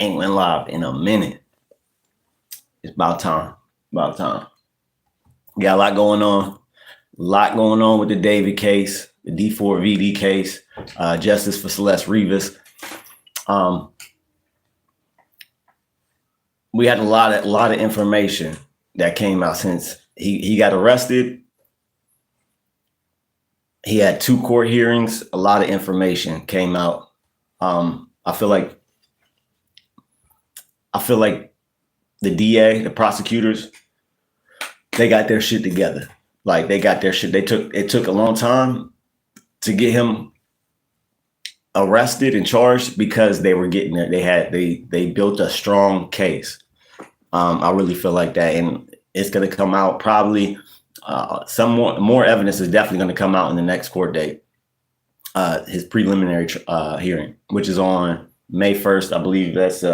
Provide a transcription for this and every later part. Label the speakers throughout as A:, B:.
A: Ain't went live in a minute. It's about time. About time. Got a lot going on. A lot going on with the David case, the D4vd case, justice for Celeste Rivas. We had a lot of information that came out since he got arrested. He had 2 court hearings. A lot of information came out. I feel like the DA, the prosecutors, they got their shit together. Like they got their shit. It took a long time to get him arrested and charged because they were getting there. They built a strong case. I really feel like that, and it's going to come out probably. Some more evidence is definitely going to come out in the next court date. His preliminary hearing, which is on May 1st, I believe. That's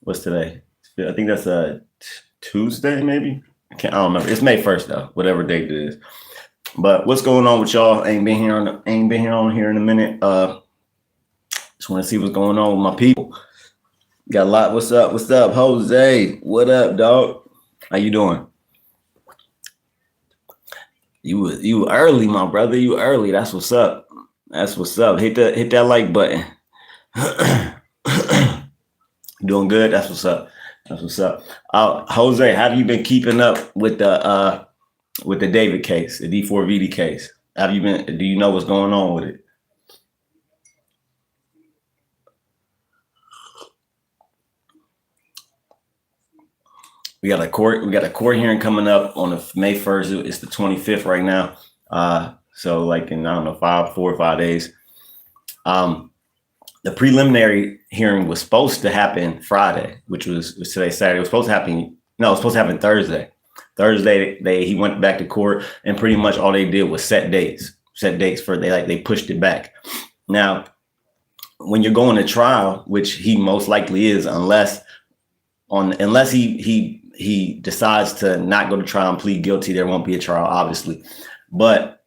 A: what's today? I think that's a Tuesday, maybe. I don't remember. It's May 1st though, whatever date it is. But what's going on with y'all? Ain't been here on here in a minute. Just want to see what's going on with my people. Got a lot. What's up? What's up, Jose? What up, dog? How you doing? You early, my brother. You early. That's what's up. That's what's up. Hit that like button. Doing good. That's what's up. That's what's up. Jose, have you been keeping up with the David case, the D4vd case? Have you been? Do you know what's going on with it? We got a court hearing coming up on May 1st. It's the 25th right now. So like in, I don't know, 4 or 5 days. The preliminary hearing was supposed to happen Friday, which was today, Saturday. It was supposed to happen. No, it was supposed to happen Thursday. Thursday, he went back to court, and pretty much all they did was set dates for they pushed it back. Now, when you're going to trial, which he most likely is, unless he decides to not go to trial and plead guilty, there won't be a trial, obviously. But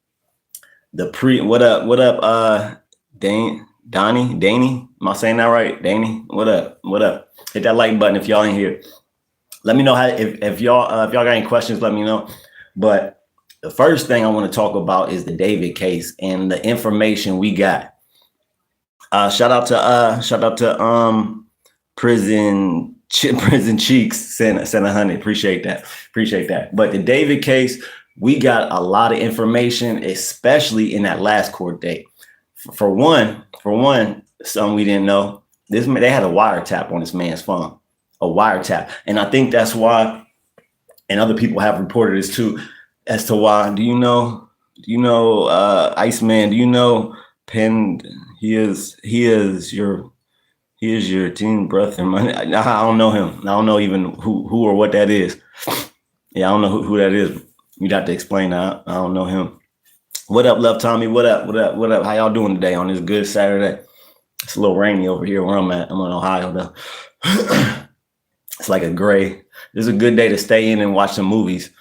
A: what up, Danny? Am I saying that right? Danny, what up? Hit that like button if y'all ain't here. Let me know if y'all got any questions, let me know. But the first thing I want to talk about is the David case and the information we got. Shout out to Prison Cheeks sent 100. Appreciate that. But the David case, we got a lot of information, especially in that last court date. For one, something we didn't know. They had a wiretap on this man's phone, a wiretap, and I think that's why. And other people have reported this too, as to why. Do you know, Iceman? Do you know Penn? He is your team brother. I don't know him. I don't know even who or what that is. Yeah, I don't know who that is. You'd have to explain that. I don't know him. What up, Love Tommy? What up? How y'all doing today on this good Saturday? It's a little rainy over here where I'm at. I'm in Ohio though. It's like a gray. This is a good day to stay in and watch some movies.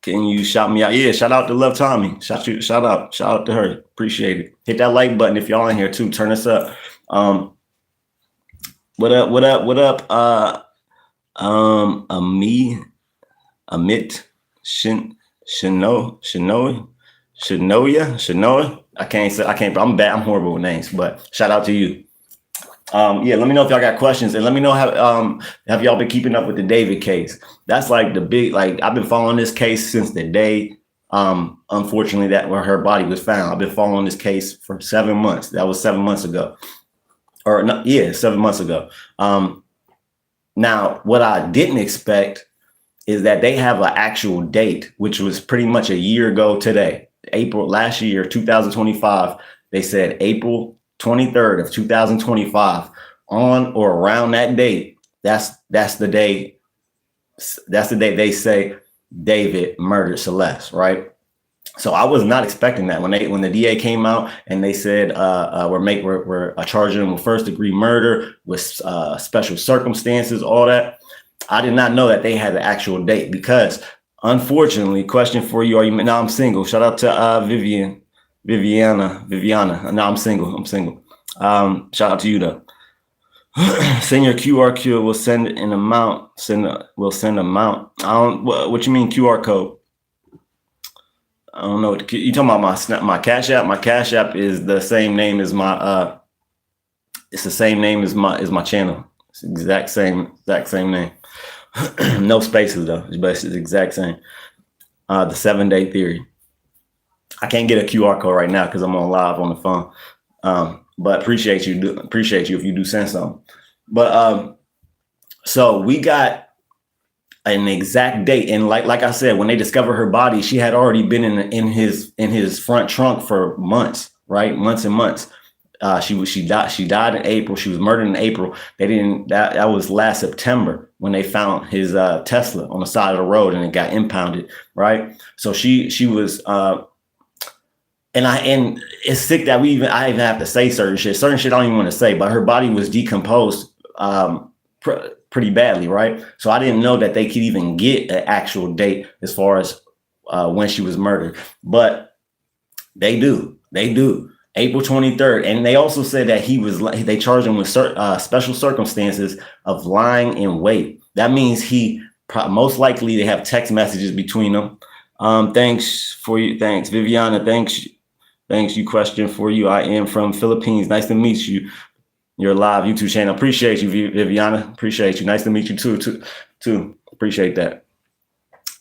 A: Can you shout me out? Yeah, shout out to Love Tommy. Shout out to her. Appreciate it. Hit that like button if y'all in here too. Turn us up. What up? Amit Shanoya. I can't. I'm bad. I'm horrible with names, but shout out to you. Yeah, let me know if y'all got questions, and let me know have y'all been keeping up with the David case. That's like the big, like I've been following this case since the day, unfortunately, that where her body was found. I've been following this case for 7 months. That was 7 months ago, or no, yeah, 7 months ago. Now, what I didn't expect is that they have an actual date, which was pretty much a year ago today. April last year, 2025, they said April 23rd of 2025, on or around that date. That's the day. That's the day they say David murdered Celeste, right? So I was not expecting that when the DA came out and they said we're charging him with first-degree murder with special circumstances, all that. I did not know that they had the actual date because, unfortunately, question for you: now I'm single. Shout out to Viviana. No, I'm single. Shout out to you though. Send your QR code. We'll send an amount. We'll send amount. I don't. What you mean QR code? I don't know. You talking about my Cash App? My Cash App is the same name as my. It's the same name as my channel. It's the exact same name. No spaces though. But it's the exact same. The 7-day theory. I can't get a QR code right now because I'm on live on the phone. But appreciate you if you do send some. But so we got an exact date, and like I said, when they discovered her body, she had already been in his front trunk for months, right? Months and months. She died in April. She was murdered in April. That was last September when they found his Tesla on the side of the road and it got impounded, right? So she was and it's sick that I even have to say certain shit. Certain shit I don't even want to say, but her body was decomposed pretty badly, right? So I didn't know that they could even get an actual date as far as when she was murdered, but they do. April 23rd. And they also said that they charged him with special circumstances of lying in wait. That means most likely they have text messages between them. Thanks, Viviana. Thanks. You question for you. I am from Philippines. Nice to meet you. Your live YouTube channel. Appreciate you, Viviana. Appreciate you. Nice to meet you too. Appreciate that.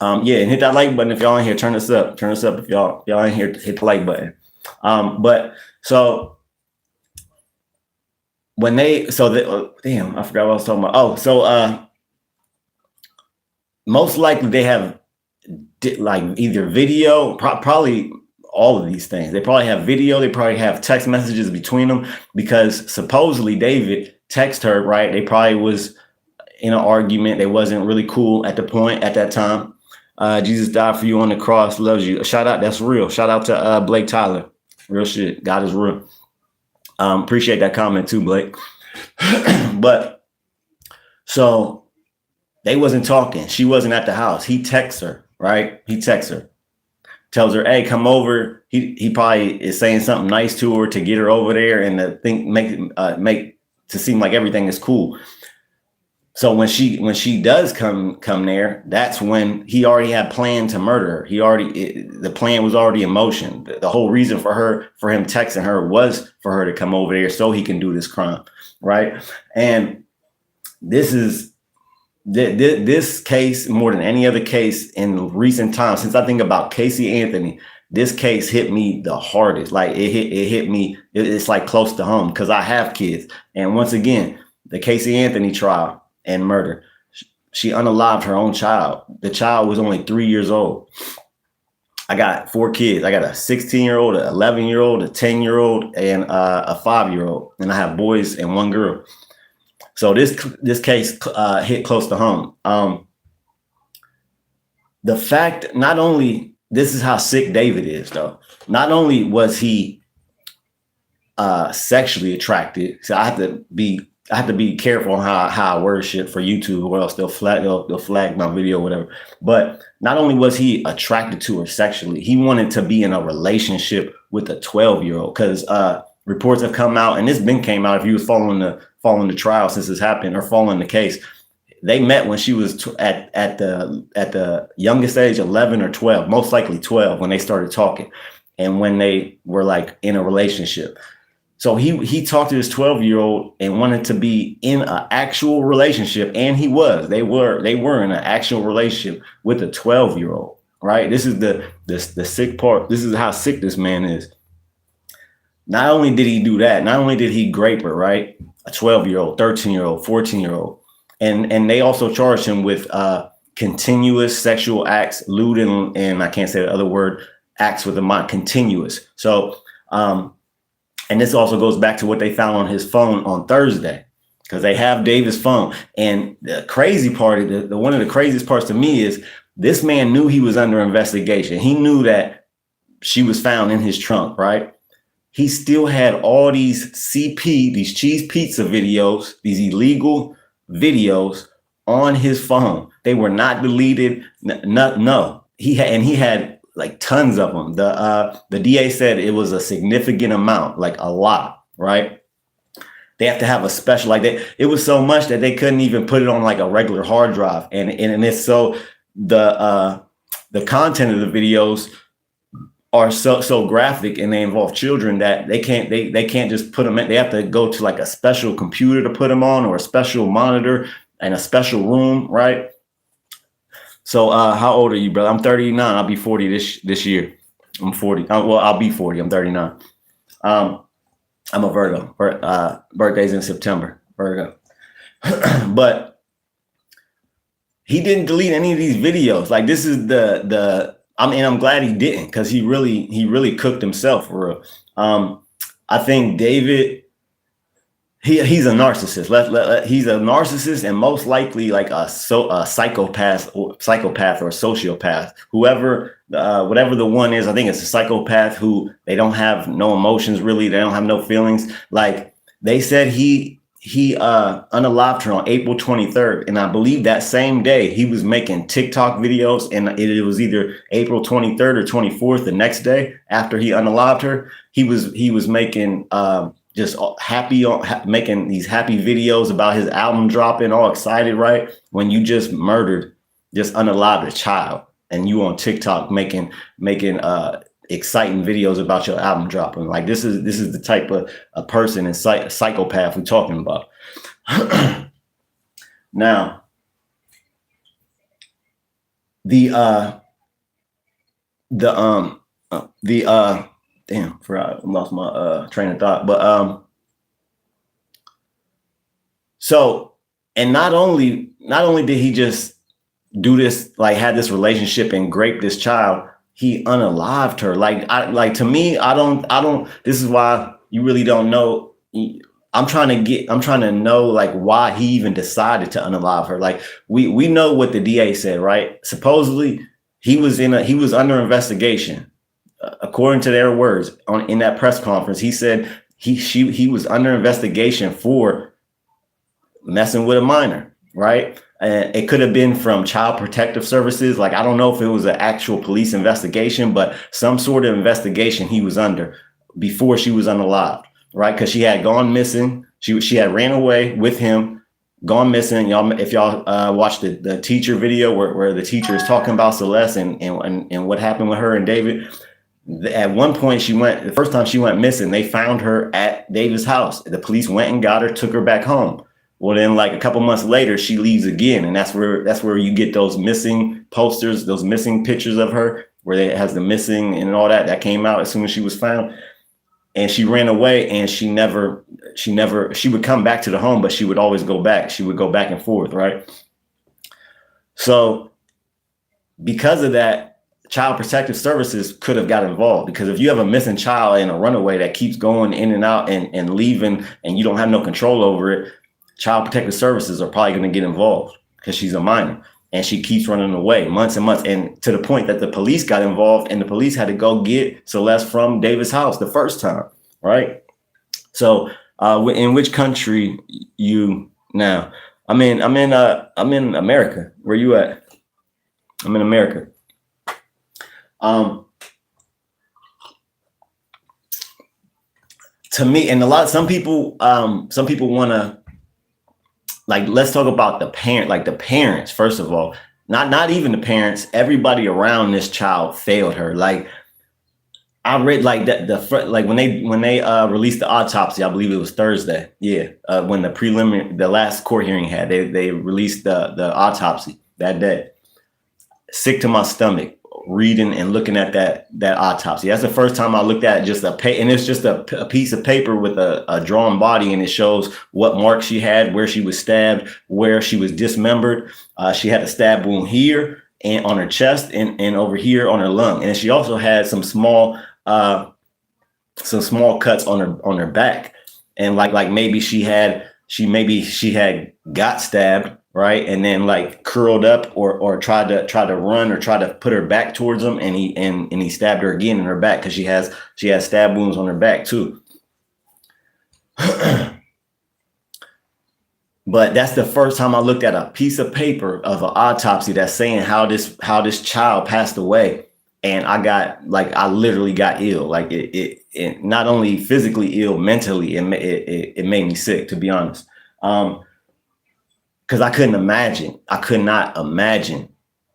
A: Yeah, and hit that like button if y'all in here. Turn us up. If y'all in here, hit the like button. But so when damn, I forgot what I was talking about. Oh, so most likely they have like either video, probably all of these things. They probably have video. They probably have text messages between them because supposedly David texted her, right? They probably was in an argument. They wasn't really cool at that time. Jesus died for you on the cross, loves you. Shout out. That's real. Shout out to Blake Tyler. Real shit. God is real. Appreciate that comment too, Blake. But so they wasn't talking. She wasn't at the house. He texts her, right? He texts her, tells her, "Hey, come over." He probably is saying something nice to her to get her over there and to make to seem like everything is cool. So when she does come there, that's when he already had planned to murder her. The plan was already in motion. The whole reason for him texting her was for her to come over there so he can do this crime, right? And this case, more than any other case in recent times, since I think about Casey Anthony, this case hit me the hardest. Like it hit me. It's like close to home because I have kids. And once again, the Casey Anthony trial and murder, she unalived her own child. The child was only 3 years old. I got 4 kids. I got a 16-year-old, an 11-year-old, a 10-year-old, and a 5-year-old. And I have boys and 1 girl. So this case hit close to home. The fact, not only, this is how sick David is, though. Not only was he sexually attracted, so I have to be careful on how I word shit for YouTube, or else they'll flag my video, or whatever. But not only was he attracted to her sexually, he wanted to be in a relationship with a 12-year-old. Because reports have come out, and this came out if you was following the trial since this happened, or following the case. They met when she was at the youngest age, 11 or 12, most likely 12, when they started talking, and when they were like in a relationship. So he talked to this 12-year-old and wanted to be in an actual relationship, and he was. They were in an actual relationship with a 12-year-old, right? This is the sick part. This is how sick this man is. Not only did he do that, not only did he grape her, right? A 12-year-old, 13-year-old, 14-year-old. And they also charged him with continuous sexual acts, lewd and I can't say the other word, acts with a mind, continuous. So, and this also goes back to what they found on his phone on Thursday, because they have David's phone. And the crazy part, one of the craziest parts to me is this man knew he was under investigation. He knew that she was found in his trunk, right? He still had all these these cheese pizza videos, these illegal videos on his phone. They were not deleted. No, he had like tons of them. The DA said it was a significant amount, like a lot, right? they have to have a special, like it was so much that they couldn't even put it on like a regular hard drive. And it's so the content of the videos are so graphic, and they involve children that they can't just put them in. They have to go to like a special computer to put them on, or a special monitor and a special room, right? So how old are you, brother? I'm 39. I'll be 40 this year. I'm 40. Well, I'll be 40. I'm 39. I'm a Virgo. Birthday's in September. Virgo. But he didn't delete any of these videos. Like, this is I'm glad he didn't, because he really cooked himself for real. I think David, he's a narcissist. He's a narcissist, and most likely like a psychopath or sociopath. Whatever the one is, I think it's a psychopath who they don't have no emotions really. They don't have no feelings. Like, they said he unalived her on April 23rd, and I believe that same day he was making TikTok videos, and it was either April 23rd or 24th. The next day after he unalived her, he was making just making these happy videos about his album dropping, all excited, right? When you just unalived a child, and you on TikTok making exciting videos about your album dropping. Like, this is the type of a person and psychopath we're talking about. Now, damn, I lost my train of thought. But so, and not only did he just do this, like had this relationship and grape this child, he unalived her. To me, I don't, this is why you really don't know. I'm trying to know like why he even decided to unalive her. Like, we know what the DA said, right? Supposedly he was under investigation. According to their words in that press conference, he said he was under investigation for messing with a minor, right? And it could have been from Child Protective Services. Like, I don't know if it was an actual police investigation, but some sort of investigation he was under before she was unalived, right? Because she had gone missing. She had ran away with him, gone missing. If y'all watched the teacher video where the teacher is talking about Celeste and what happened with her and David. At one point, the first time she went missing, they found her at David's house. The police went and got her, took her back home. Well, then like a couple months later, she leaves again. And that's where you get those missing posters, those missing pictures of her, where it has the missing and all that came out as soon as she was found. And she ran away, and she would come back to the home, but she would always go back. She would go back and forth, right? So because of that, Child Protective Services could have got involved, because if you have a missing child and a runaway that keeps going in and out and leaving, and you don't have no control over it, Child Protective Services are probably going to get involved, because she's a minor and she keeps running away months and months, and to the point that the police got involved, and the police had to go get Celeste from David's house the first time, right? So in which country you now? I'm in America. Where you at? I'm in America. To me, and some people want to, like, let's talk about the parents, first of all. Not even the parents, everybody around this child failed her. Like, I read like like when they released the autopsy, I believe it was Thursday. Yeah. When the last court hearing they released the autopsy that day. Sick to my stomach reading and looking at that autopsy. That's the first time I looked at just and it's just a piece of paper with a drawn body, and it shows what marks she had, where she was stabbed, where she was dismembered. She had a stab wound here and on her chest and over here on her lung, and she also had some small cuts on her back, and like maybe she had got stabbed, right, and then like curled up or tried to run or try to put her back towards him, and he stabbed her again in her back, because she has stab wounds on her back too. But that's the first time I looked at a piece of paper of an autopsy that's saying how this child passed away, and I literally got ill. Like it not only physically ill, mentally, it made me sick, to be honest. Because I could not imagine,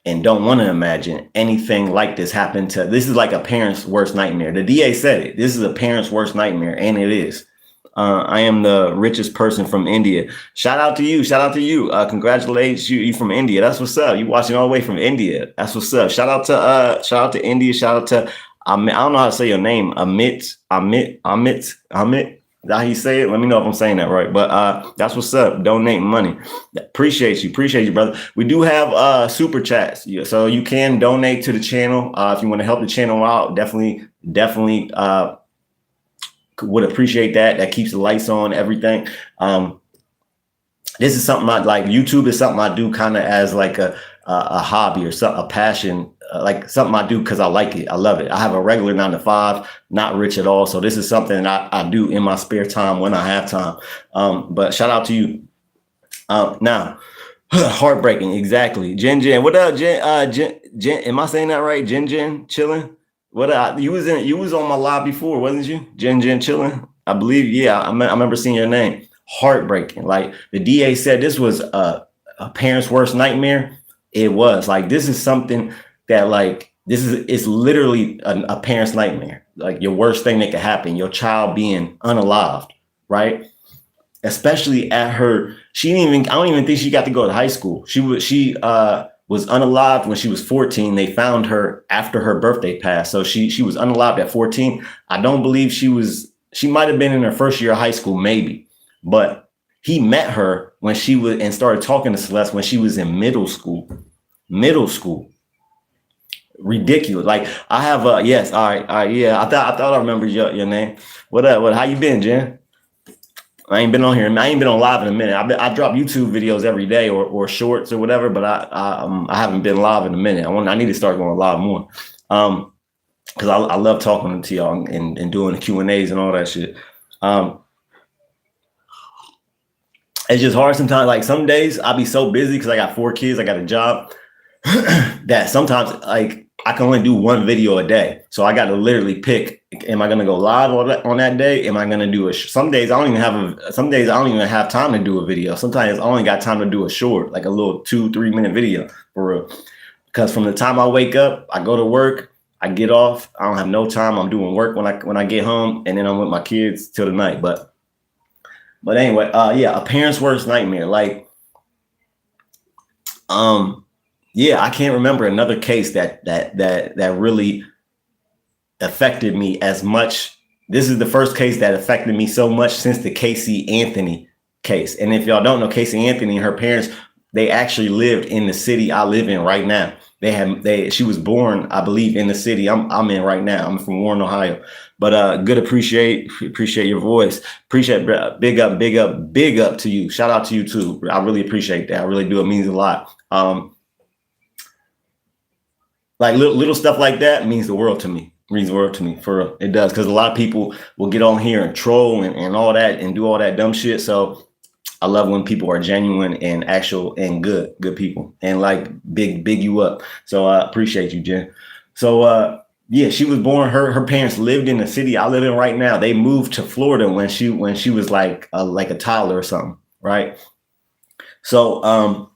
A: and don't want to imagine anything like this happen to. This is like a parent's worst nightmare. The DA said it. This is a parent's worst nightmare, and it is. I am the richest person from India. Shout out to you. Shout out to you. Congratulations, you from India. That's what's up. You watching all the way from India. That's what's up. Shout out to India. Shout out to I don't know how to say your name. Amit. Is that how you say it? Let me know if I'm saying that right. But that's what's up. Donate money. Appreciate you, brother. We do have super chats, so you can donate to the channel if you want to help the channel out. Definitely would appreciate that. That keeps the lights on, everything. This is something I like. YouTube is something I do kind of as like a hobby or a passion, like something I do because I like it. I love it. I have a regular 9 to 5, not rich at all. So this is something I do in my spare time when I have time. But shout out to you. Now, heartbreaking. Exactly. Jen. What up, Jen? Am I saying that right? Jen chilling. What you was on my live before, wasn't you? Jen chilling. I believe. Yeah, I remember seeing your name. Heartbreaking. Like the DA said, this was a parent's worst nightmare. It was like, this is something that like, it's literally a parent's nightmare. Like your worst thing that could happen, your child being unalived, right? Especially at her, I don't even think she got to go to high school. She was unalived when she was 14. They found her after her birthday passed. So she was unalived at 14. I don't believe she might've been in her first year of high school, maybe, but he met her when she was and started talking to Celeste when she was in middle school. Ridiculous. Like I have yes. All right. Yeah. I thought I remembered your name. What up? How you been, Jen? I ain't been on here. I ain't been on live in a minute. I drop YouTube videos every day or shorts or whatever, but I haven't been live in a minute. I need to start going live more. Because I love talking to y'all and doing the Q&As and all that shit. It's just hard sometimes. Like some days I'll be so busy because I got 4 kids, I got a job that sometimes like I can only do 1 video a day. So I got to literally pick, am I going to go live on that day? Am I going to do some days I don't even have time to do a video. Sometimes I only got time to do a short, like a little 2-3 minute video for real. Because from the time I wake up, I go to work, I get off, I don't have no time. I'm doing work when I get home, and then I'm with my kids till the night. But anyway, yeah, a parent's worst nightmare. Like, yeah, I can't remember another case that really affected me as much. This is the first case that affected me so much since the Casey Anthony case. And if y'all don't know, Casey Anthony and her parents, they actually lived in the city I live in right now. She was born, I believe, in the city I'm in right now. I'm from Warren, Ohio. But good, appreciate your voice. Appreciate, big up to you. Shout out to you too. I really appreciate that. I really do. It means a lot. Like little stuff like that means the world to me. Means the world to me, for real. It does, because a lot of people will get on here and troll and all that and do all that dumb shit. So I love when people are genuine and actual and good people and like big you up. So I appreciate you, Jen. So yeah, she was born. Her parents lived in the city I live in right now. They moved to Florida when she was like a toddler or something, right? So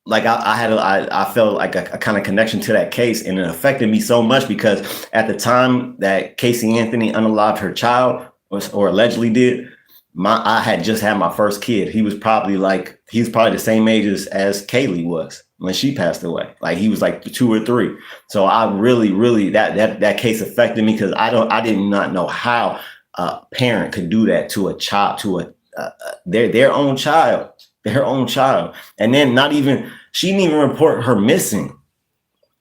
A: like I felt like a kind of connection to that case, and it affected me so much because at the time that Casey Anthony unalived her child, or allegedly did, I had just had my first kid. He was probably the same age as Kaylee was when she passed away. Like he was like 2 or 3. So I really that case affected me because I did not know how a parent could do that to a child, to their own child. And then she didn't even report her missing.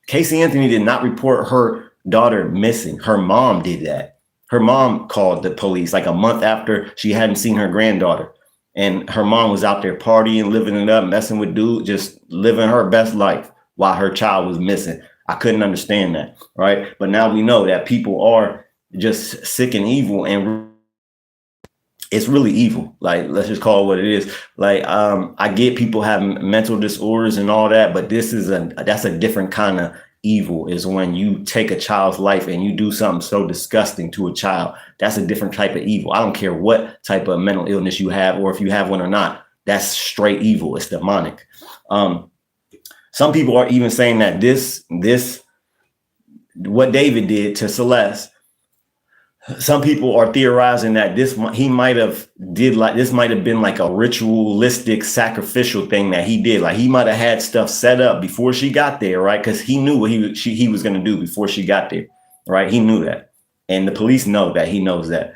A: Casey Anthony did not report her daughter missing. Her mom did that. Her mom called the police like a month after she hadn't seen her granddaughter. And her mom was out there partying, living it up, messing with dudes, just living her best life while her child was missing. I couldn't understand that, right? But now we know that people are just sick and evil, and it's really evil. Like, let's just call it what it is. Like, I get people having mental disorders and all that, but that's a different kind of evil is when you take a child's life and you do something so disgusting to a child. That's a different type of evil. I don't care what type of mental illness you have or if you have one or not. That's straight evil. It's demonic. Some people are even saying that this what David did to Celeste, some people are theorizing that this might have been like a ritualistic sacrificial thing that he did. Like he might have had stuff set up before she got there, right? Because he knew what he was going to do before she got there, right? He knew that, and the police know that. He knows that.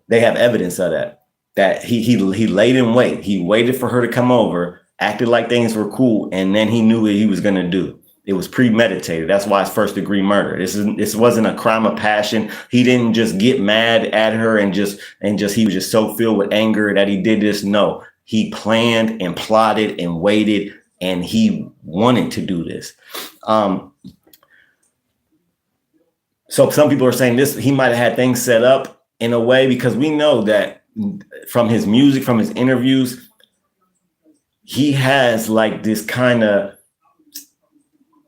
A: They have evidence of that. That he laid in wait. He waited for her to come over, acted like things were cool, and then he knew what he was going to do. It was premeditated. That's why it's first degree murder. This wasn't a crime of passion. He didn't just get mad at her and he was just so filled with anger that he did this. No, he planned and plotted and waited, and he wanted to do this. So some people are saying this, he might have had things set up in a way, because we know that from his music, from his interviews, he has like this kind of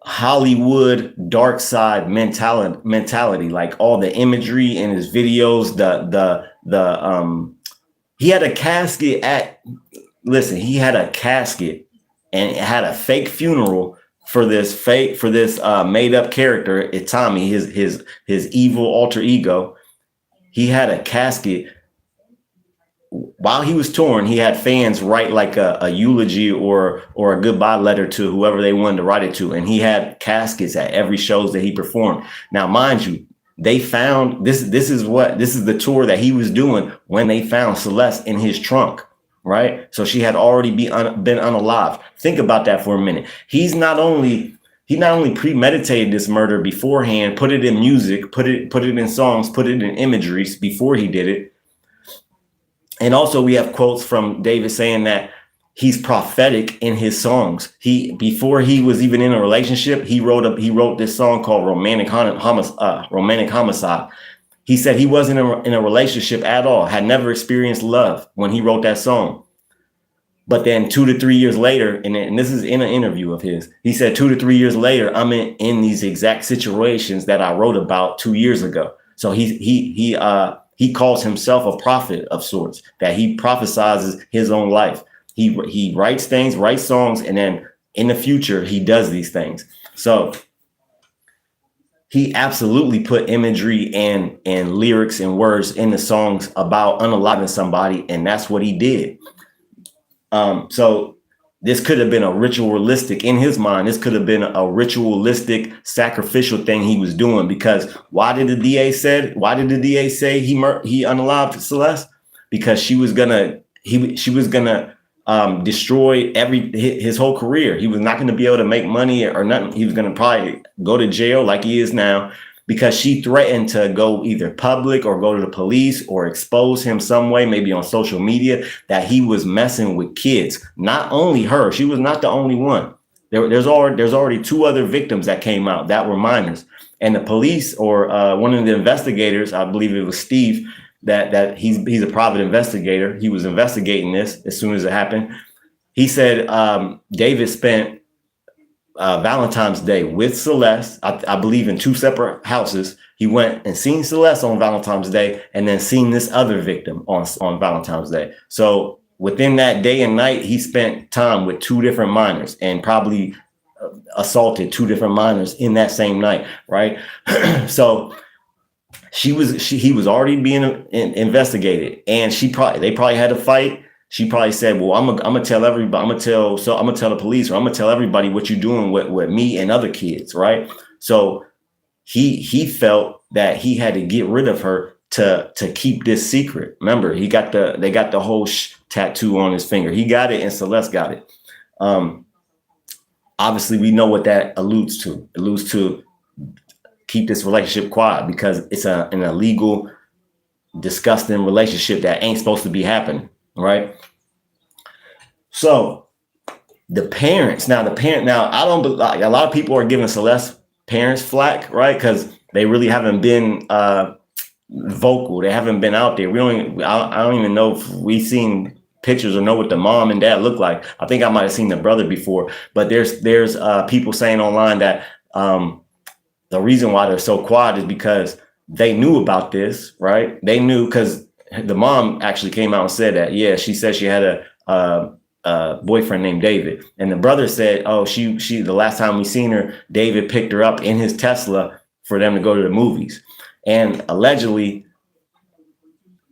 A: Hollywood dark side mentality, like all the imagery in his videos, he had a casket he had a casket and it had a fake funeral for this made up character, Tommy, his evil alter ego. He had a casket. While he was touring, he had fans write like a eulogy or a goodbye letter to whoever they wanted to write it to. And he had caskets at every shows that he performed. Now, mind you, they found this is the tour that he was doing when they found Celeste in his trunk, right? So she had already been unalived. Think about that for a minute. He not only premeditated this murder beforehand, put it in music, put it in songs, put it in imageries before he did it. And also we have quotes from David saying that he's prophetic in his songs. Before he was even in a relationship, he wrote this song called Romantic Homicide. He said he wasn't in a relationship at all, had never experienced love when he wrote that song. But then 2 to 3 years later, and this is in an interview of his, he said 2 to 3 years later, I'm in these exact situations that I wrote about 2 years ago. So he calls himself a prophet of sorts, that he prophesizes his own life. He writes songs, and then in the future, he does these things. So he absolutely put imagery and lyrics and words in the songs about unaliving somebody, and that's what he did. So this could have been a ritualistic, in his mind, this could have been a ritualistic sacrificial thing he was doing, because why did the DA say he unalived Celeste? Because she was gonna destroy his whole career. He was not going to be able to make money or nothing. He was going to probably go to jail like he is now, because she threatened to go either public or go to the police or expose him some way, maybe on social media, that he was messing with kids. Not only her, she was not the only one. There's already 2 other victims that came out that were minors. And the police, or one of the investigators, I believe it was Steve, that he's a private investigator. He was investigating this as soon as it happened. He said David spent Valentine's Day with Celeste, I believe in 2 separate houses. He went and seen Celeste on Valentine's Day, and then seen this other victim on Valentine's Day. So within that day and night, he spent time with 2 different minors, and probably assaulted 2 different minors in that same night, right? So he was already being investigated, and they probably had a fight. She probably said, well, I'm gonna tell everybody, I'm gonna tell the police, or I'm gonna tell everybody what you're doing with me and other kids, right? So he felt that he had to get rid of her to keep this secret. Remember, they got the whole tattoo on his finger. He got it, and Celeste got it. Obviously, we know what that alludes to. It alludes to keep this relationship quiet, because it's an illegal, disgusting relationship that ain't supposed to be happening. Right. So the parents, now I don't believe, like, a lot of people are giving Celeste's parents flack, right? Because they really haven't been vocal. They haven't been out there. I don't even know if we've seen pictures or know what the mom and dad look like. I think I might have seen the brother before, but there's people saying online that The reason why they're so quiet is because they knew about this, right? They knew because the mom actually came out and said that. Yeah, she said she had a boyfriend named David, and the brother said, "Oh, she the last time we seen her, David picked her up in his Tesla for them to go to the movies." And allegedly,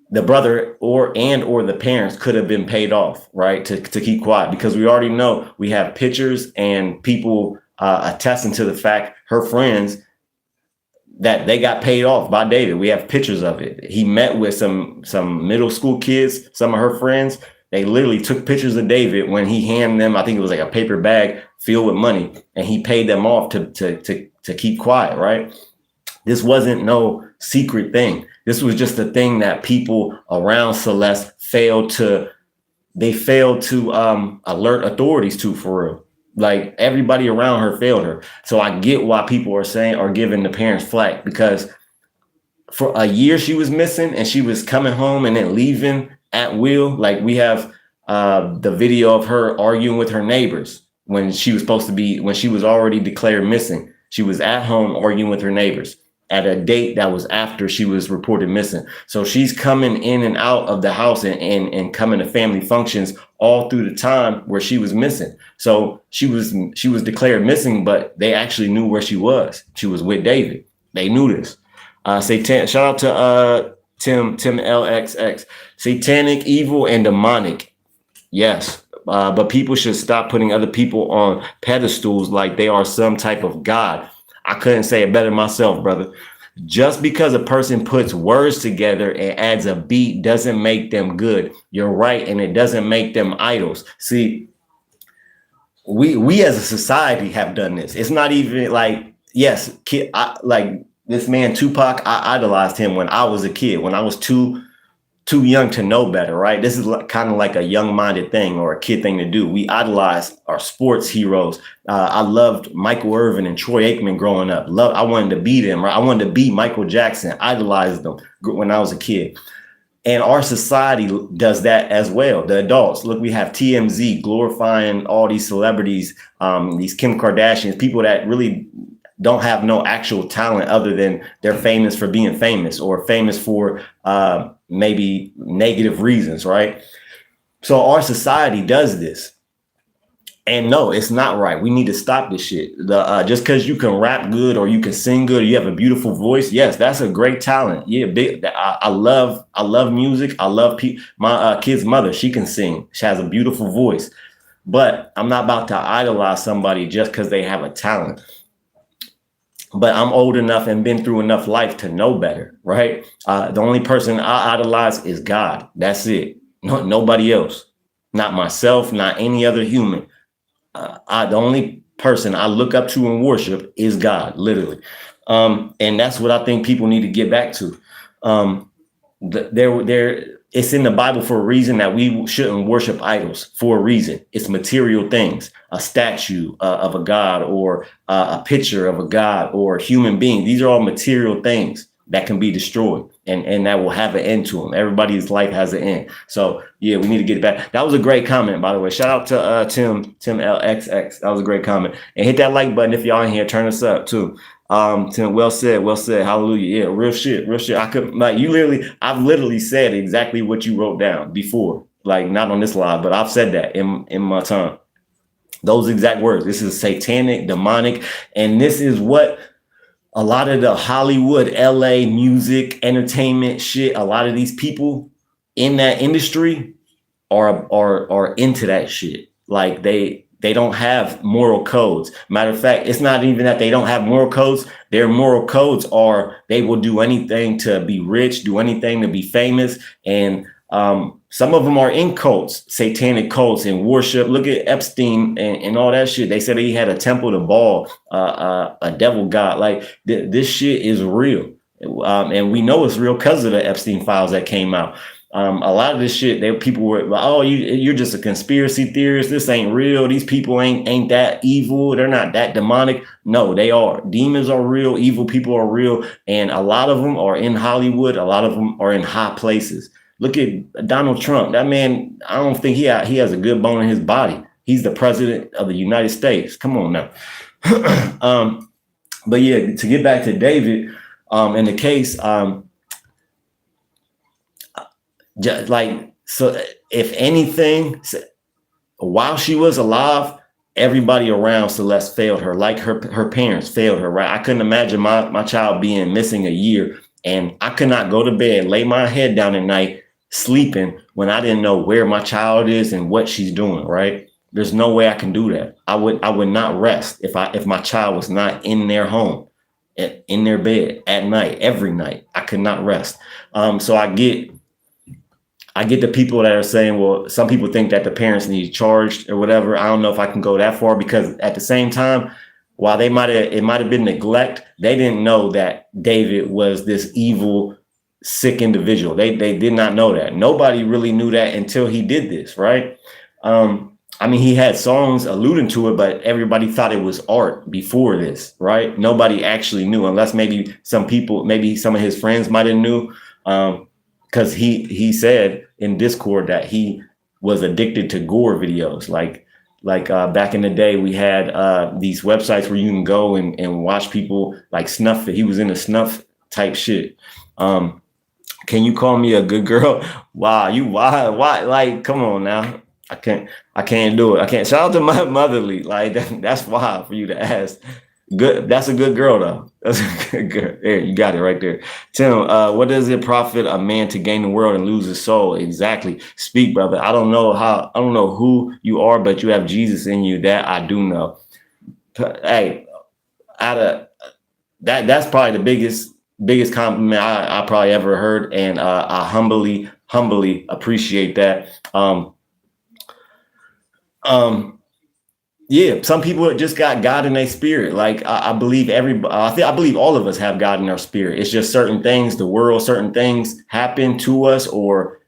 A: the brother or the parents could have been paid off, right, to keep quiet, because we already know we have pictures and people attesting to the fact, her friends, that they got paid off by David. We have pictures of it. He met with some middle school kids, some of her friends. They literally took pictures of David when he handed them, I think it was like a paper bag filled with money, and he paid them off to keep quiet, right? This wasn't no secret thing. This was just a thing that people around Celeste failed to alert authorities to, for real. Like, everybody around her failed her. So I get why people are giving the parents flack, because for a year she was missing and she was coming home and then leaving at will. Like, we have the video of her arguing with her neighbors when she was already declared missing. She was at home arguing with her neighbors at a date that was after she was reported missing. So she's coming in and out of the house and coming to family functions all through the time where she was missing. So she was declared missing, but they actually knew where she was. She was with David. They knew this. Shout out to Tim LXX. Satanic, evil, and demonic. Yes. But people should stop putting other people on pedestals like they are some type of God. I couldn't say it better myself, brother. Just because a person puts words together and adds a beat doesn't make them good. You're right, and it doesn't make them idols. See, we as a society have done this. It's not even like, yes, kid, like this man Tupac, I idolized him when I was a kid, when I was too young to know better, right? This is kind of like a young-minded thing or a kid thing to do. We idolize our sports heroes. I loved Michael Irvin and Troy Aikman growing up. I wanted to be them, right? I wanted to be Michael Jackson. Idolized them when I was a kid. And our society does that as well. The adults, look, we have TMZ glorifying all these celebrities, these Kim Kardashians, people that really don't have no actual talent other than they're famous for being famous or famous for maybe negative reasons, right? So our society does this. And no, it's not right. We need to stop this shit. Just because you can rap good or you can sing good or you have a beautiful voice, yes, that's a great talent. Yeah, I love music. I love my kid's mother. She can sing. She has a beautiful voice. But I'm not about to idolize somebody just because they have a talent. But I'm old enough and been through enough life to know better, right? The only person I idolize is God. That's it. Nobody else. Not myself, not any other human. The only person I look up to and worship is God, literally. And that's what I think people need to get back to. It's in the Bible for a reason that we shouldn't worship idols for a reason. It's material things, a statue of a god or a picture of a god or a human being. These are all material things that can be destroyed and that will have an end to them. Everybody's life has an end. So yeah, we need to get it back. That was a great comment, by the way. Shout out to Tim LXX. That was a great comment. And hit that like button if y'all in here. Turn us up too. Tim, well said. Hallelujah. Yeah, real shit. I've literally said exactly what you wrote down before, like not on this live, but I've said that in my time. Those exact words. This is satanic, demonic, and this is what a lot of the Hollywood, LA music, entertainment shit, a lot of these people in that industry are into that shit. Like they don't have moral codes. Matter of fact, it's not even that they don't have moral codes. Their moral codes are they will do anything to be rich, do anything to be famous. And some of them are in cults, satanic cults and worship. Look at Epstein and all that shit. They said he had a temple to Baal, a devil god. Like this shit is real. And we know it's real because of the Epstein files that came out. A lot of this shit, people were like, oh, you're just a conspiracy theorist. This ain't real. These people ain't that evil. They're not that demonic. No, they are. Demons are real. Evil people are real. And a lot of them are in Hollywood. A lot of them are in high places. Look at Donald Trump. That man, I don't think he has a good bone in his body. He's the president of the United States. Come on now. But yeah, to get back to David, in the case, just like, so if anything, while she was alive, everybody around Celeste failed her, like her parents failed her, right? I couldn't imagine my child being missing a year, and I could not go to bed, lay my head down at night, sleeping when I didn't know where my child is and what she's doing, right? There's no way I can do that. I would not rest if my child was not in their home, in their bed at night, every night. I could not rest. So I get the people that are saying, well, some people think that the parents need charged or whatever. I don't know if I can go that far, because at the same time, while it might have been neglect, they didn't know that David was this evil, sick individual. They did not know that. Nobody really knew that until he did this, right? I mean, he had songs alluding to it, but everybody thought it was art before this, right? Nobody actually knew, unless maybe some people, maybe some of his friends might have knew. Because he said in Discord that he was addicted to gore videos. Like back in the day, we had these websites where you can go and watch people like snuff. He was into snuff type shit. Can you call me a good girl? Wow, why? Like, come on now. I can't do it. I can't. Shout out to my motherly. Like that's wild for you to ask. Good. That's a good girl though. That's a good girl. There, you got it right there. Tim, what does it profit a man to gain the world and lose his soul? Exactly. Speak, brother. I don't know who you are, but you have Jesus in you. That I do know. Hey, that's probably the biggest compliment I probably ever heard, and I humbly appreciate that. Yeah, some people just got God in their spirit. Like I believe I believe all of us have God in our spirit. It's just certain things, the world, certain things happen to us, or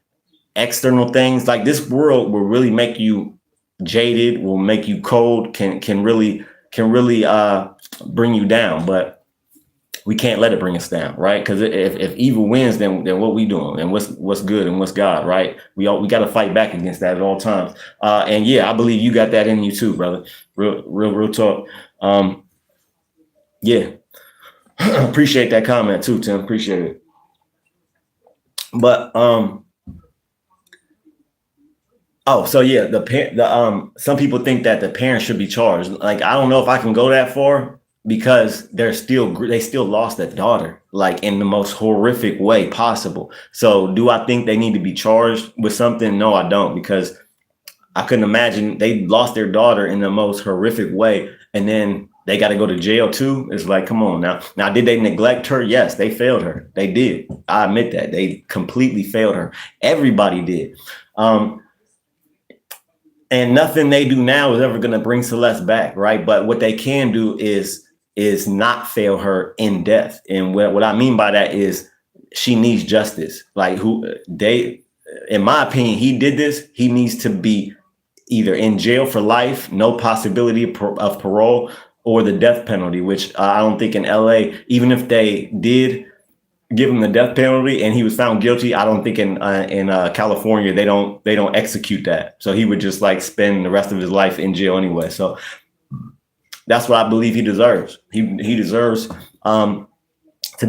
A: external things. Like this world will really make you jaded, will make you cold, can really bring you down. But we can't let it bring us down, right? Because if evil wins, then what we doing, and what's good and what's God, right? We got to fight back against that at all times. And yeah, I believe you got that in you too, brother. Real talk. Yeah, appreciate that comment too, Tim. Appreciate it. But oh, so yeah, some people think that the parents should be charged. Like I don't know if I can go that far, because they still lost their daughter, like in the most horrific way possible. So do I think they need to be charged with something? No, I don't, because I couldn't imagine they lost their daughter in the most horrific way, and then they got to go to jail too. It's like, come on now. Now, did they neglect her? Yes, they failed her. They did. I admit that they completely failed her. Everybody did. And nothing they do now is ever going to bring Celeste back, right? But what they can do is not fail her in death. And what I mean by that is she needs justice. Like in my opinion, he did this. He needs to be either in jail for life, no possibility of parole, or the death penalty, which I don't think in LA, even if they did give him the death penalty and he was found guilty, I don't think in California they don't execute that. So he would just like spend the rest of his life in jail anyway. So that's what I believe he deserves. He deserves to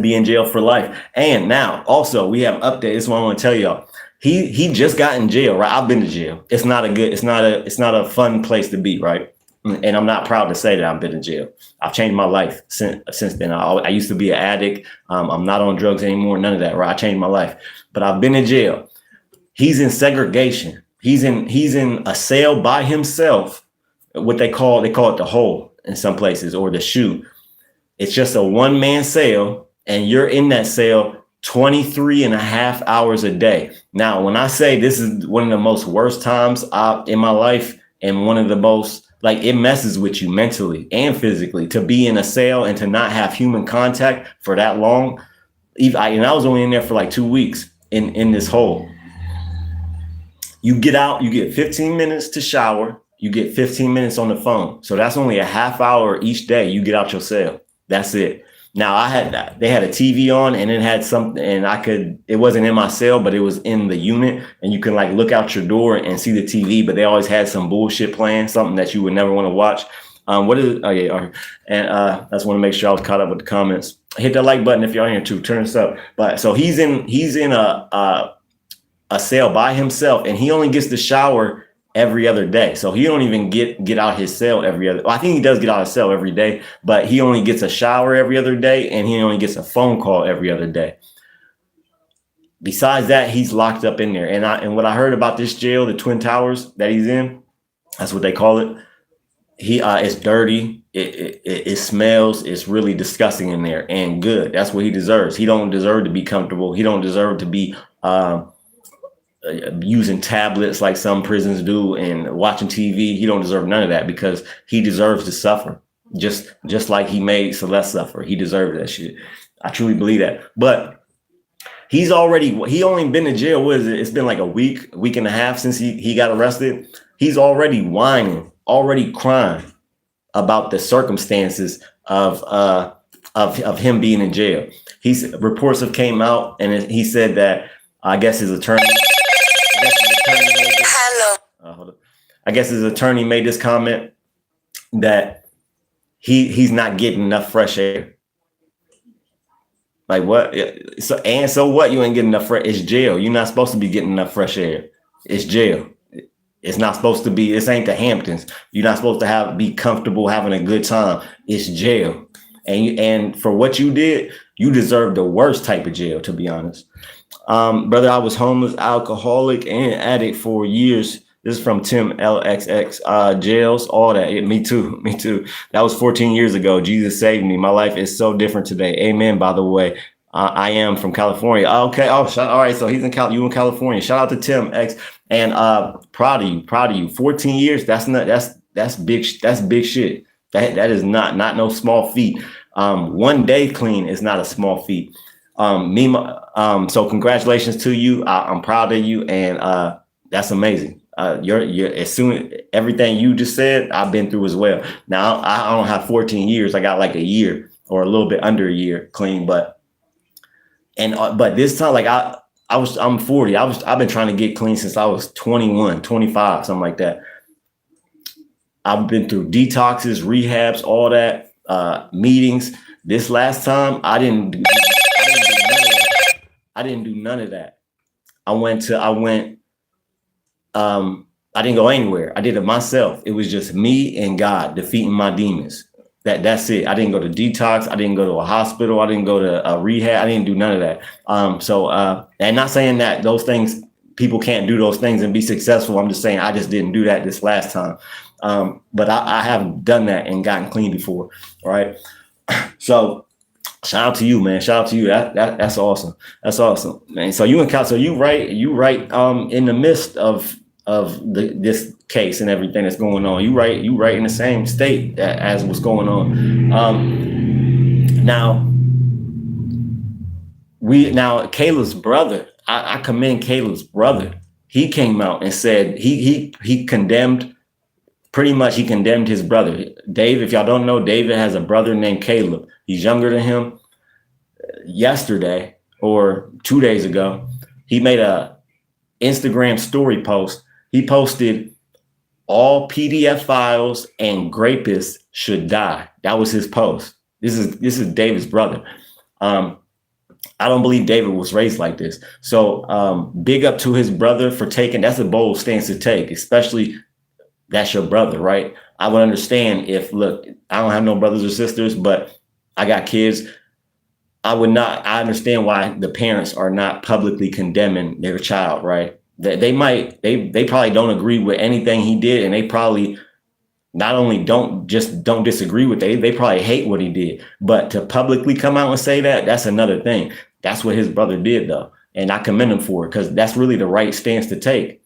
A: be in jail for life. And now also we have an update. This is what I want to tell y'all. He just got in jail, right? I've been to jail. It's not a fun place to be, right? And I'm not proud to say that I've been in jail. I've changed my life since then. I used to be an addict. I'm not on drugs anymore. None of that, right? I changed my life. But I've been in jail. He's in segregation. He's in a cell by himself. What they call it the hole in some places, or the shoe. It's just a 1-man cell, and you're in that cell 23 and a half hours a day. Now, when I say this is one of the most worst times in my life, and one of the most, like, it messes with you mentally and physically to be in a cell and to not have human contact for that long. And I was only in there for like 2 weeks in this hole. You get out, you get 15 minutes to shower. You get 15 minutes on the phone. So that's only a half hour each day you get out your cell. That's it. Now they had a TV on, and it had something, and it wasn't in my cell, but it was in the unit, and you can like look out your door and see the TV, but they always had some bullshit playing, something that you would never want to watch. What is it? Oh yeah, all right. And I just want to make sure I was caught up with the comments. Hit the like button if y'all here too. Turn this up. But so he's in a cell by himself, and he only gets to shower every other day. So he don't even get out his cell every other. Well, I think he does get out of his cell every day, but he only gets a shower every other day, and he only gets a phone call every other day. Besides that, he's locked up in there. And what I heard about this jail, the Twin Towers that he's in, that's what they call it. It's dirty. It smells. It's really disgusting in there. And good. That's what he deserves. He don't deserve to be comfortable. He don't deserve to be using tablets like some prisons do and watching TV. He don't deserve none of that, because he deserves to suffer. Just like he made Celeste suffer. He deserved that shit. I truly believe that. But he only been in jail. What is it? It's been like a week and a half since he got arrested. He's already whining, already crying about the circumstances of him being in jail. Reports have came out, and he said that I guess his attorney made this comment that he's not getting enough fresh air. Like what? So what? You ain't getting enough fresh. It's jail. You're not supposed to be getting enough fresh air. It's jail. It's not supposed to be. This ain't the Hamptons. You're not supposed to be comfortable having a good time. It's jail. And for what you did, you deserve the worst type of jail, to be honest. Brother, I was homeless, alcoholic, and addict for years. This is from Tim LXX. Jails, all that. Me too. That was 14 years ago. Jesus saved me. My life is so different today. Amen. By the way, I am from California. Okay. Oh, all right. So he's in you in California. Shout out to Tim X. And proud of you. 14 years. That's big. That's big shit. That is not no small feat. 1 day clean is not a small feat. So congratulations to you. I'm proud of you, and that's amazing. You're everything you just said, I've been through as well. Now I don't have 14 years. I got like a year or a little bit under a year clean, but this time, like I'm 40. I've been trying to get clean since I was 21, 25, something like that. I've been through detoxes, rehabs, all that, meetings. This last time I didn't do none of that. I didn't go anywhere. I did it myself. It was just me and God defeating my demons. That's it. I didn't go to detox. I didn't go to a hospital. I didn't go to a rehab. I didn't do none of that. And not saying that those things, people can't do those things and be successful. I'm just saying I just didn't do that this last time. But I have done that and gotten clean before. Right. So shout out to you, man. Shout out to you. That's awesome. That's awesome, man. So you right in the midst of this case and everything that's going on. You right in the same state as what's going on. Now Caleb's brother, I commend Caleb's brother. He came out and said he condemned his brother. Dave, if y'all don't know, David has a brother named Caleb. He's younger than him. Yesterday or 2 days ago, he made a Instagram story post. He posted, "All PDF files and grapists should die." That was his post. This is David's brother. I don't believe David was raised like this. So big up to his brother for that's a bold stance to take, especially that's your brother, right? I would understand look, I don't have no brothers or sisters, but I got kids. I understand why the parents are not publicly condemning their child, right? They probably don't agree with anything he did, and they probably not only don't disagree with it, they probably hate what he did. But to publicly come out and say that's another thing. That's what his brother did, though, and I commend him for it, because that's really the right stance to take.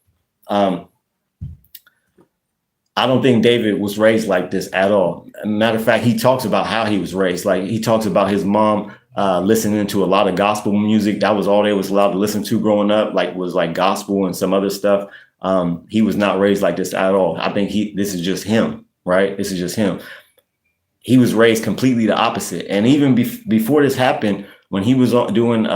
A: I don't think David was raised like this at all. Matter of fact, he talks about how he was raised. Like, he talks about his mom listening to a lot of gospel music. That was all they was allowed to listen to growing up, was gospel and some other stuff. He was not raised like this at all. I think this is just him, right? This is just him. He was raised completely the opposite. And even before this happened, when he was doing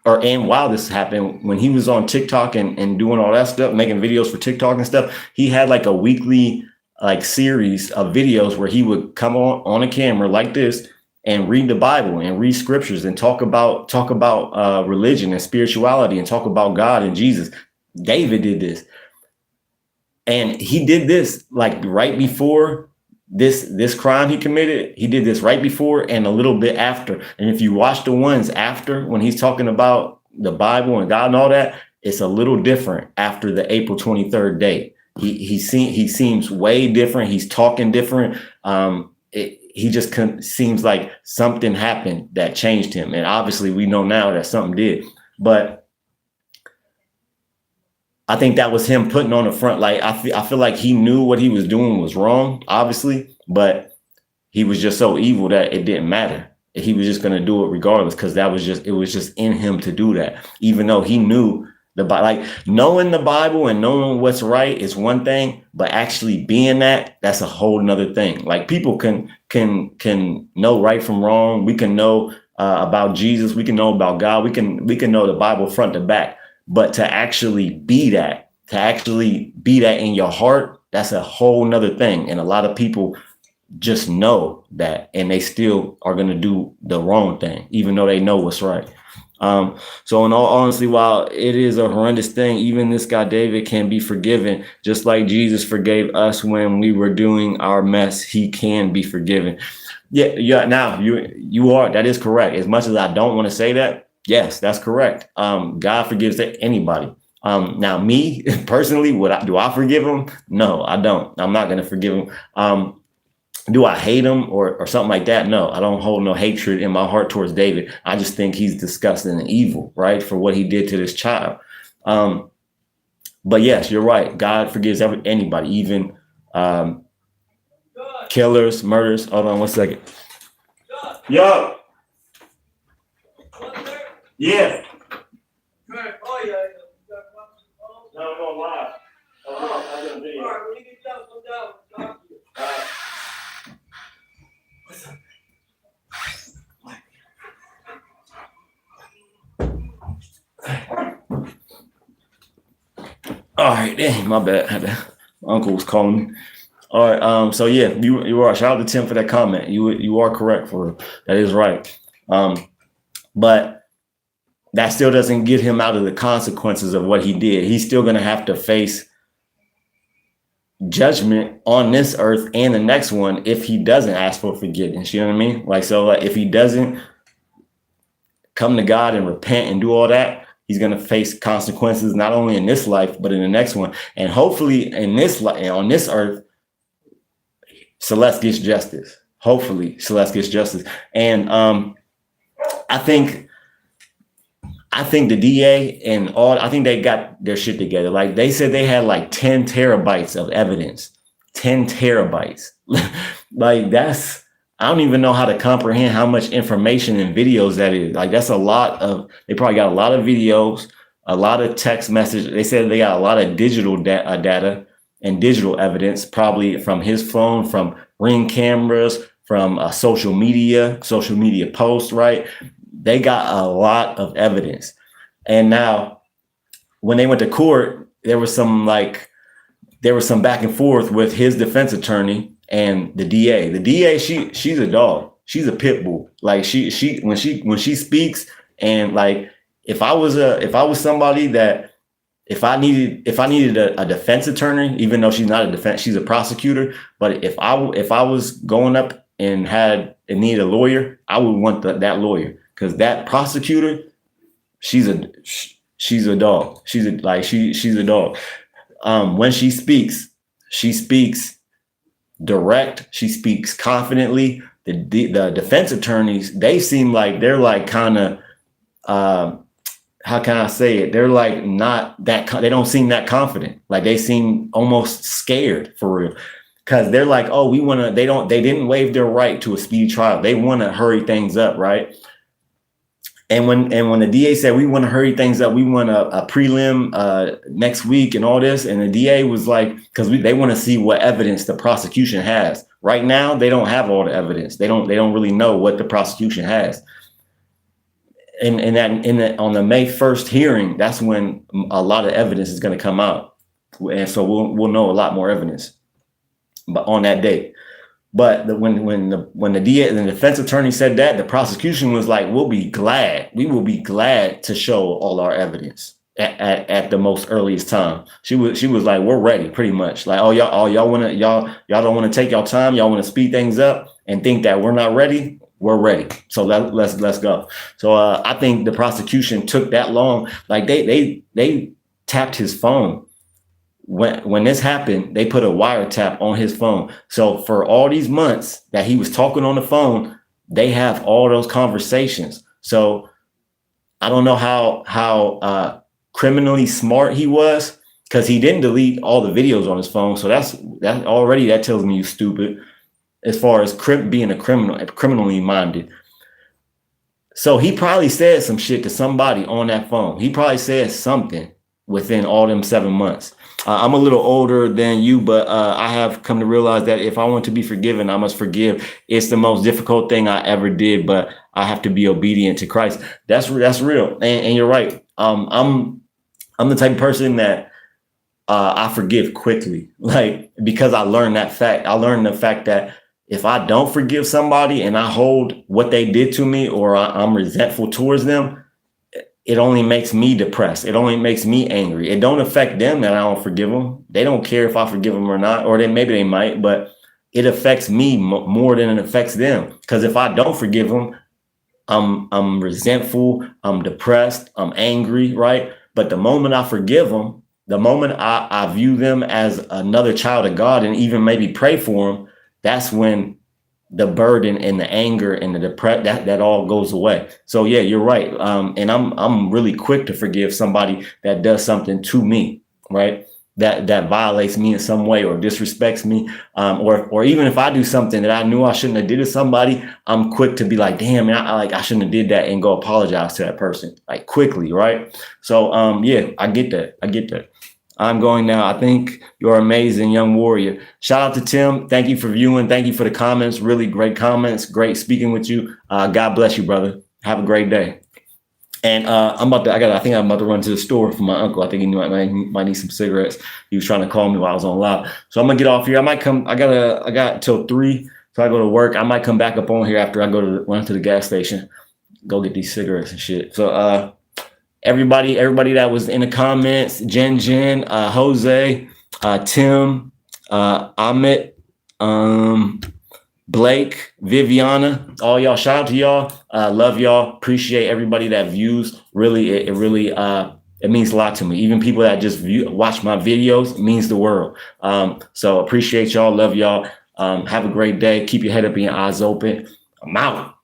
A: while this happened, when he was on TikTok and doing all that stuff, making videos for TikTok and stuff, he had like a weekly like series of videos where he would come on a camera like this and read the Bible and read scriptures and talk about religion and spirituality and talk about God and Jesus. David did this. And he did this like right before this crime he committed. He did this right before and a little bit after. And if you watch the ones after, when he's talking about the Bible and God and all that, it's a little different after the April 23rd date. He seems way different. He's talking different. He just seems like something happened that changed him. And obviously we know now that something did. But I think that was him putting on the front. Like I feel like he knew what he was doing was wrong, obviously, but he was just so evil that it didn't matter. He was just going to do it regardless, because it was just in him to do that, even though he knew like knowing the Bible and knowing what's right is one thing, but actually being that's a whole nother thing. Like people can know right from wrong. We can know about Jesus. We can know about God. We can know the Bible front to back. But to actually be that in your heart, that's a whole nother thing. And a lot of people just know that, and they still are going to do the wrong thing, even though they know what's right. So in all honesty, while it is a horrendous thing, even this guy David can be forgiven, just like Jesus forgave us when we were doing our mess. He can be forgiven. Yeah. Now you are. That is correct. As much as I don't want to say that, yes, that's correct. God forgives anybody. Now, me personally, do I forgive him? No, I don't. I'm not going to forgive him. Do I hate him or something like that? No, I don't hold no hatred in my heart towards David. I just think he's disgusting and evil, right, for what he did to this child. But yes, you're right. God forgives anybody, even killers, murders. Hold on one second. Yo. Yeah. Oh, yeah. No, no, live. Oh, I got a video. All right, when you get done, come down. Talk to you. All right. What's up? All right, dang, my bad. My uncle was calling me. All right, so yeah, you are. Shout out to Tim for that comment. You are correct for that is right. But that still doesn't get him out of the consequences of what he did. He's still going to have to face judgment on this earth and the next one if he doesn't ask for forgiveness. You know what I mean? Like, so if he doesn't come to God and repent and do all that, he's going to face consequences not only in this life, but in the next one. And hopefully in this life, on this earth, Celeste gets justice. Hopefully Celeste gets justice. And I think the DA and I think they got their shit together. Like they said they had like 10 terabytes of evidence, 10 terabytes. Like I don't even know how to comprehend how much information and videos that is. Like that's they probably got a lot of videos, a lot of text messages. They said they got a lot of digital data and digital evidence, probably from his phone, from Ring cameras, from social media posts, right? They got a lot of evidence. And now when they went to court, there was some back and forth with his defense attorney and the DA. The DA, she's a dog. She's a pit bull. Like when she speaks, and like if I was somebody that if I needed a defense attorney, even though she's not a defense, she's a prosecutor. But if I was going up and needed a lawyer, I would want that lawyer. Because that prosecutor, she's a dog. She's a dog. When she speaks direct. She speaks confidently. The defense attorneys, they seem like they're like kind of, how can I say it? They're like not that. They don't seem that confident. Like they seem almost scared for real. Because they're like, oh, they didn't waive their right to a speedy trial. They want to hurry things up, right? And when the DA said we want to hurry things up, we want a prelim next week and all this, and the DA was like, because they want to see what evidence the prosecution has. Right now, they don't have all the evidence. They don't really know what the prosecution has. And on the May 1st hearing, that's when a lot of evidence is going to come out, and so we'll know a lot more evidence. but on that day. But when the defense attorney said that, the prosecution was like, we will be glad to show all our evidence at the most earliest time. She was like, we're ready, pretty much. Like, y'all don't want to take y'all time, y'all want to speed things up and think that we're not ready. We're ready. So let's go. So I think the prosecution took that long. Like they tapped his phone. When this happened, they put a wiretap on his phone. So for all these months that he was talking on the phone, they have all those conversations. So I don't know how criminally smart he was, because he didn't delete all the videos on his phone. So that tells me you're stupid as far as being a criminally minded. So he probably said some shit to somebody on that phone. He probably said something within all them 7 months. I'm a little older than you, but I have come to realize that if I want to be forgiven, I must forgive. It's the most difficult thing I ever did, but I have to be obedient to Christ. That's real. And you're right. I'm the type of person that I forgive quickly, like, because I learned that fact. I learned the fact that if I don't forgive somebody and I hold what they did to me, or I'm resentful towards them, it only makes me depressed. It only makes me angry. It don't affect them that I don't forgive them. They don't care if I forgive them or not, or maybe they might, but it affects me more than it affects them. Because if I don't forgive them, I'm resentful, I'm depressed, I'm angry, right? But the moment I forgive them, the moment I view them as another child of God and even maybe pray for them, that's when the burden and the anger and the depression, that all goes away. So yeah, you're right. And I'm really quick to forgive somebody that does something to me, right? That violates me in some way or disrespects me, or even if I do something that I knew I shouldn't have did to somebody, I'm quick to be like, damn, man, I shouldn't have did that, and go apologize to that person, like, quickly, right? So yeah, I get that. I'm going now. I think you're amazing, young warrior. Shout out to Tim. Thank you for viewing. Thank you for the comments. Really great comments. Great speaking with you. God bless you, brother. Have a great day. And I think I'm about to run to the store for my uncle. I think he might need some cigarettes. He was trying to call me while I was on live. So I'm gonna get off here. I might come. I got till 3, so I go to work. I might come back up on here after I run to the gas station, go get these cigarettes and shit. So everybody that was in the comments, Jen, Jose, Tim, Amit, Blake, Viviana, all y'all, shout out to y'all. Love y'all. Appreciate everybody that views. Really, it really it means a lot to me. Even people that just watch my videos, means the world. So appreciate y'all. Love y'all. Have a great day. Keep your head up and your eyes open. I'm out.